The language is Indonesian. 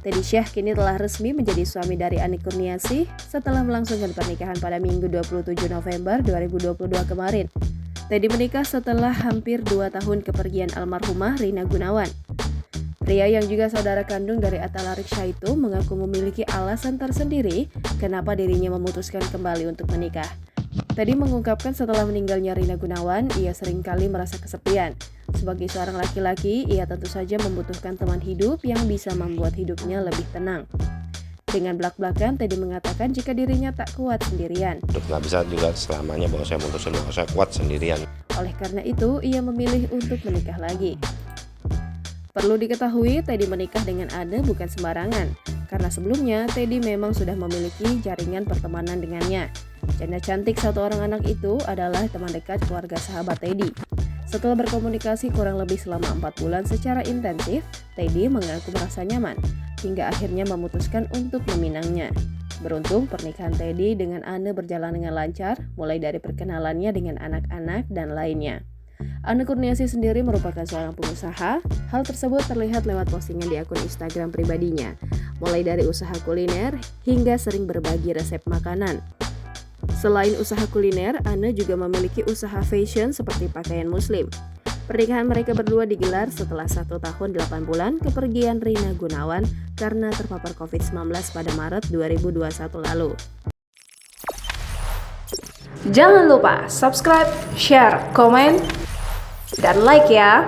Teddy Syah kini telah resmi menjadi suami dari Ani Kurniasih setelah melangsungkan pernikahan pada Minggu 27 November 2022 kemarin. Teddy menikah setelah hampir 2 tahun kepergian almarhumah Rina Gunawan. Pria yang juga saudara kandung dari Atta Lareksha itu mengaku memiliki alasan tersendiri kenapa dirinya memutuskan kembali untuk menikah. Teddy mengungkapkan setelah meninggalnya Rina Gunawan, ia seringkali merasa kesepian. Sebagai seorang laki-laki, ia tentu saja membutuhkan teman hidup yang bisa membuat hidupnya lebih tenang. Dengan belak-belakan, Teddy mengatakan jika dirinya tak kuat sendirian. Nggak bisa juga selamanya bahwa saya memutuskan bahwa saya kuat sendirian. Oleh karena itu, ia memilih untuk menikah lagi. Perlu diketahui, Teddy menikah dengan Anne bukan sembarangan. Karena sebelumnya, Teddy memang sudah memiliki jaringan pertemanan dengannya. Janda cantik satu orang anak itu adalah teman dekat keluarga sahabat Teddy. Setelah berkomunikasi kurang lebih selama 4 bulan secara intensif, Teddy mengaku merasa nyaman, hingga akhirnya memutuskan untuk meminangnya. Beruntung pernikahan Teddy dengan Anne berjalan dengan lancar, mulai dari perkenalannya dengan anak-anak dan lainnya. Ani Kurniasih sendiri merupakan seorang pengusaha. Hal tersebut terlihat lewat postingan di akun Instagram pribadinya, mulai dari usaha kuliner hingga sering berbagi resep makanan. Selain usaha kuliner, Anne juga memiliki usaha fashion seperti pakaian muslim. Pernikahan mereka berdua digelar setelah 1 tahun 8 bulan kepergian Rina Gunawan karena terpapar COVID-19 pada Maret 2021 lalu. Jangan lupa subscribe, share, komen, dan like ya!